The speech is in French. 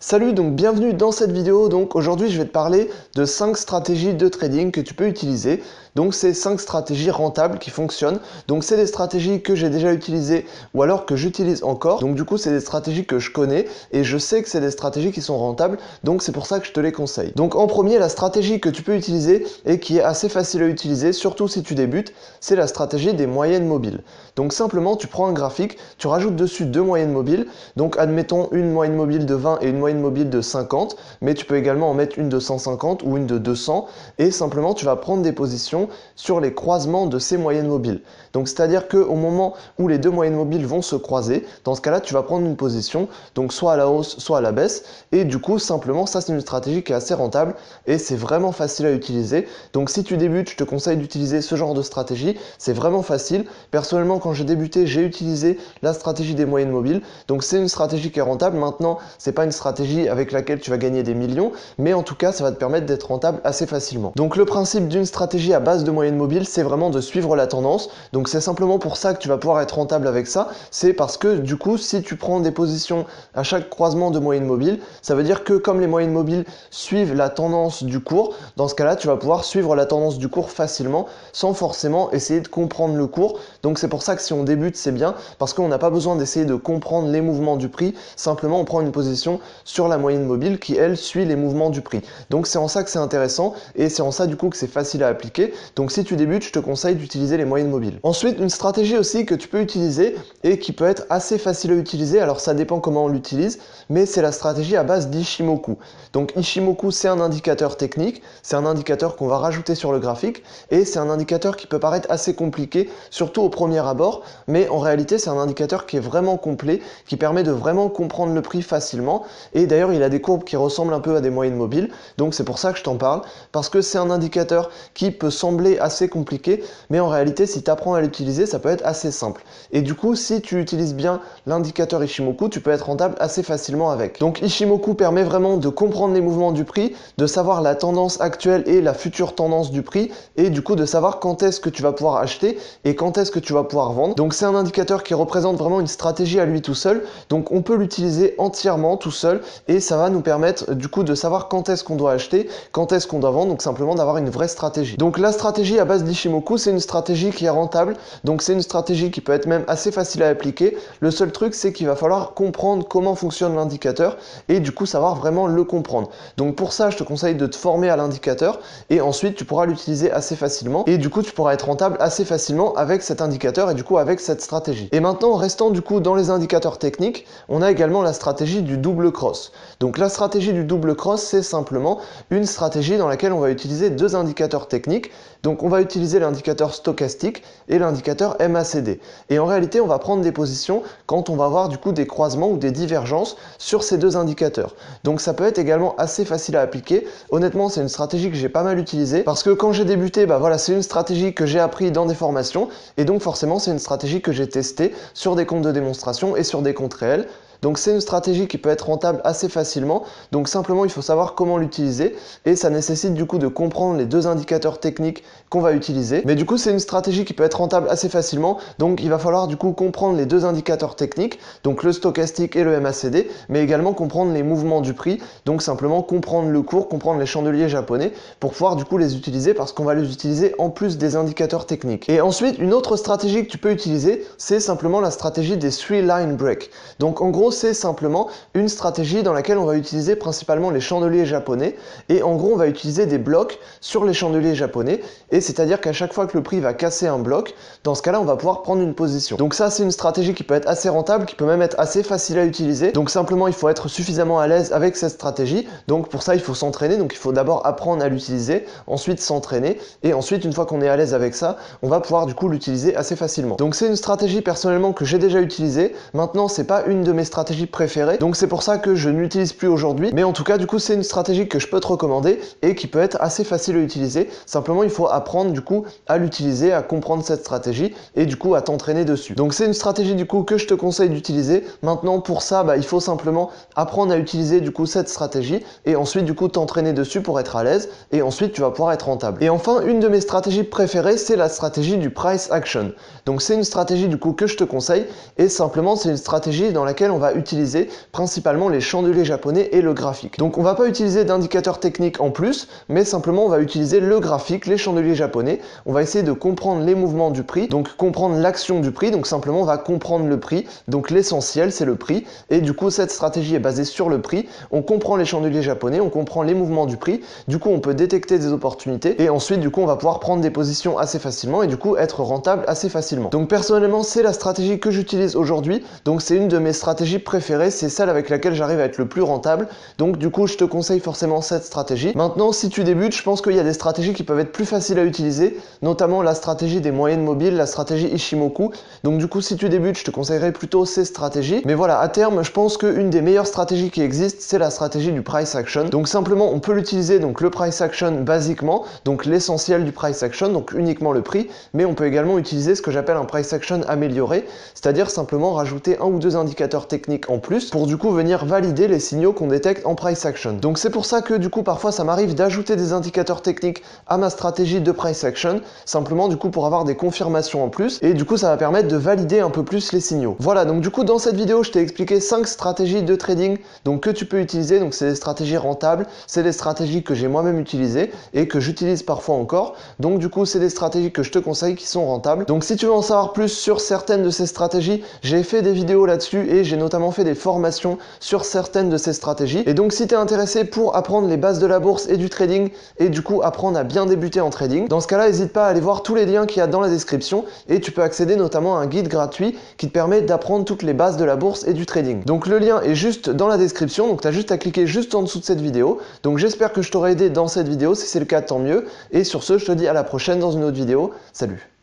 Salut, donc bienvenue dans cette vidéo. Donc aujourd'hui je vais te parler de 5 stratégies de trading que tu peux utiliser. Donc c'est 5 stratégies rentables qui fonctionnent. Donc c'est des stratégies que j'ai déjà utilisées ou alors que j'utilise encore. Donc du coup c'est des stratégies que je connais et je sais que c'est des stratégies qui sont rentables. Donc c'est pour ça que je te les conseille. Donc en premier, la stratégie que tu peux utiliser et qui est assez facile à utiliser, surtout si tu débutes, c'est la stratégie des moyennes mobiles. Donc simplement tu prends un graphique, tu rajoutes dessus deux moyennes mobiles. Donc admettons une moyenne mobile de 20 et une moyenne mobile de 50, mais tu peux également en mettre une de 150 ou une de 200 et simplement tu vas prendre des positions sur les croisements de ces moyennes mobiles. Donc c'est-à-dire qu'au moment où les deux moyennes mobiles vont se croiser, dans ce cas-là tu vas prendre une position, donc soit à la hausse, soit à la baisse, et du coup simplement ça c'est une stratégie qui est assez rentable et c'est vraiment facile à utiliser. Donc si tu débutes, je te conseille d'utiliser ce genre de stratégie, c'est vraiment facile. Personnellement quand j'ai débuté, j'ai utilisé la stratégie des moyennes mobiles, donc c'est une stratégie qui est rentable. Maintenant c'est pas une stratégie avec laquelle tu vas gagner des millions, mais en tout cas ça va te permettre d'être rentable assez facilement. Donc le principe d'une stratégie à base de moyenne mobile, c'est vraiment de suivre la tendance. Donc c'est simplement pour ça que tu vas pouvoir être rentable avec ça, c'est parce que du coup si tu prends des positions à chaque croisement de moyenne mobile, ça veut dire que comme les moyennes mobiles suivent la tendance du cours, dans ce cas-là tu vas pouvoir suivre la tendance du cours facilement sans forcément essayer de comprendre le cours. Donc c'est pour ça que si on débute c'est bien, parce qu'on n'a pas besoin d'essayer de comprendre les mouvements du prix, simplement on prend une position sur la moyenne mobile qui elle suit les mouvements du prix. Donc c'est en ça que c'est intéressant et c'est en ça du coup que c'est facile à appliquer. Donc si tu débutes, je te conseille d'utiliser les moyennes mobiles. Ensuite, une stratégie aussi que tu peux utiliser et qui peut être assez facile à utiliser, alors ça dépend comment on l'utilise, mais c'est la stratégie à base d'Ishimoku. Donc Ishimoku, c'est un indicateur technique, c'est un indicateur qu'on va rajouter sur le graphique et c'est un indicateur qui peut paraître assez compliqué, surtout au premier abord, mais en réalité c'est un indicateur qui est vraiment complet, qui permet de vraiment comprendre le prix facilement. Et d'ailleurs, il a des courbes qui ressemblent un peu à des moyennes mobiles, donc c'est pour ça que je t'en parle, parce que c'est un indicateur qui peut sembler assez compliqué, mais en réalité, si tu apprends à l'utiliser, ça peut être assez simple. Et du coup, si tu utilises bien l'indicateur Ishimoku, tu peux être rentable assez facilement avec. Donc Ishimoku permet vraiment de comprendre les mouvements du prix, de savoir la tendance actuelle et la future tendance du prix, et du coup de savoir quand est-ce que tu vas pouvoir acheter et quand est-ce que tu vas pouvoir vendre. Donc c'est un indicateur qui représente vraiment une stratégie à lui tout seul, donc on peut l'utiliser entièrement tout seul et ça va nous permettre du coup de savoir quand est-ce qu'on doit acheter, quand est-ce qu'on doit vendre, donc simplement d'avoir une vraie stratégie. Donc la stratégie à base d'Ishimoku, c'est une stratégie qui est rentable, donc c'est une stratégie qui peut être même assez facile à appliquer. Le seul truc c'est qu'il va falloir comprendre comment fonctionne l'indicateur et du coup savoir vraiment le comprendre. Donc pour ça je te conseille de te former à l'indicateur et ensuite tu pourras l'utiliser assez facilement et du coup tu pourras être rentable assez facilement avec cet indicateur et du coup avec cette stratégie. Et maintenant restant du coup dans les indicateurs techniques, on a également la stratégie du double cross. Donc la stratégie du double cross, c'est simplement une stratégie dans laquelle on va utiliser deux indicateurs techniques. Donc on va utiliser l'indicateur stochastique et l'indicateur MACD. Et en réalité, on va prendre des positions quand on va avoir du coup des croisements ou des divergences sur ces deux indicateurs. Donc ça peut être également assez facile à appliquer. Honnêtement, c'est une stratégie que j'ai pas mal utilisée parce que quand j'ai débuté, voilà, c'est une stratégie que j'ai appris dans des formations et donc forcément, c'est une stratégie que j'ai testée sur des comptes de démonstration et sur des comptes réels. Donc c'est une stratégie qui peut être rentable assez facilement, donc simplement il faut savoir comment l'utiliser et ça nécessite du coup de comprendre les deux indicateurs techniques qu'on va utiliser. Mais du coup c'est une stratégie qui peut être rentable assez facilement, donc il va falloir du coup comprendre les deux indicateurs techniques, donc le stochastique et le MACD, mais également comprendre les mouvements du prix, donc simplement comprendre le cours, comprendre les chandeliers japonais pour pouvoir du coup les utiliser parce qu'on va les utiliser en plus des indicateurs techniques. Et ensuite une autre stratégie que tu peux utiliser, c'est simplement la stratégie des 3 line break. Donc en gros c'est simplement une stratégie dans laquelle on va utiliser principalement les chandeliers japonais et en gros on va utiliser des blocs sur les chandeliers japonais et c'est-à-dire qu'à chaque fois que le prix va casser un bloc, dans ce cas-là on va pouvoir prendre une position. Donc ça c'est une stratégie qui peut être assez rentable, qui peut même être assez facile à utiliser. Donc simplement il faut être suffisamment à l'aise avec cette stratégie. Donc pour ça il faut s'entraîner, donc il faut d'abord apprendre à l'utiliser, ensuite s'entraîner et ensuite une fois qu'on est à l'aise avec ça, on va pouvoir du coup l'utiliser assez facilement. Donc c'est une stratégie personnellement que j'ai déjà utilisée. Maintenant c'est pas une de mes stratégies préférée, donc c'est pour ça que je ne l'utilise plus aujourd'hui, mais en tout cas du coup c'est une stratégie que je peux te recommander et qui peut être assez facile à utiliser. Simplement il faut apprendre du coup à l'utiliser, à comprendre cette stratégie et du coup à t'entraîner dessus. Donc c'est une stratégie du coup que je te conseille d'utiliser. Maintenant pour ça il faut simplement apprendre à utiliser du coup cette stratégie et ensuite du coup t'entraîner dessus pour être à l'aise et ensuite tu vas pouvoir être rentable. Et enfin une de mes stratégies préférées, c'est la stratégie du price action. Donc c'est une stratégie du coup que je te conseille et simplement c'est une stratégie dans laquelle on va va utiliser principalement les chandeliers japonais et le graphique. Donc on va pas utiliser d'indicateurs techniques en plus, mais simplement on va utiliser le graphique, les chandeliers japonais. On va essayer de comprendre les mouvements du prix, donc comprendre l'action du prix, donc simplement on va comprendre le prix, donc l'essentiel c'est le prix, et du coup cette stratégie est basée sur le prix. On comprend les chandeliers japonais, on comprend les mouvements du prix, du coup on peut détecter des opportunités, et ensuite du coup on va pouvoir prendre des positions assez facilement, et du coup être rentable assez facilement. Donc personnellement c'est la stratégie que j'utilise aujourd'hui, donc c'est une de mes stratégies préférées, c'est celle avec laquelle j'arrive à être le plus rentable, donc du coup je te conseille forcément cette stratégie. Maintenant si tu débutes, je pense qu'il y a des stratégies qui peuvent être plus faciles à utiliser, notamment la stratégie des moyennes mobiles, la stratégie Ishimoku. Donc du coup si tu débutes, je te conseillerais plutôt ces stratégies, mais voilà, à terme je pense qu'une des meilleures stratégies qui existent, c'est la stratégie du price action. Donc simplement on peut l'utiliser, donc le price action basiquement, donc l'essentiel du price action, donc uniquement le prix, mais on peut également utiliser ce que j'appelle un price action amélioré, c'est-à-dire simplement rajouter un ou deux indicateurs techniques en plus pour du coup venir valider les signaux qu'on détecte en price action. Donc c'est pour ça que du coup parfois ça m'arrive d'ajouter des indicateurs techniques à ma stratégie de price action, simplement du coup pour avoir des confirmations en plus, et du coup ça va permettre de valider un peu plus les signaux. Voilà, donc du coup dans cette vidéo je t'ai expliqué 5 stratégies de trading donc que tu peux utiliser, donc c'est des stratégies rentables, c'est des stratégies que j'ai moi-même utilisées et que j'utilise parfois encore, donc du coup c'est des stratégies que je te conseille qui sont rentables. Donc si tu veux en savoir plus sur certaines de ces stratégies, j'ai fait des vidéos là-dessus et j'ai notamment fait des formations sur certaines de ces stratégies, et donc si tu es intéressé pour apprendre les bases de la bourse et du trading et du coup apprendre à bien débuter en trading, dans ce cas-là n'hésite pas à aller voir tous les liens qu'il y a dans la description, et tu peux accéder notamment à un guide gratuit qui te permet d'apprendre toutes les bases de la bourse et du trading. Donc le lien est juste dans la description, donc tu as juste à cliquer juste en dessous de cette vidéo. Donc j'espère que je t'aurai aidé dans cette vidéo, si c'est le cas tant mieux, et sur ce je te dis à la prochaine dans une autre vidéo. Salut!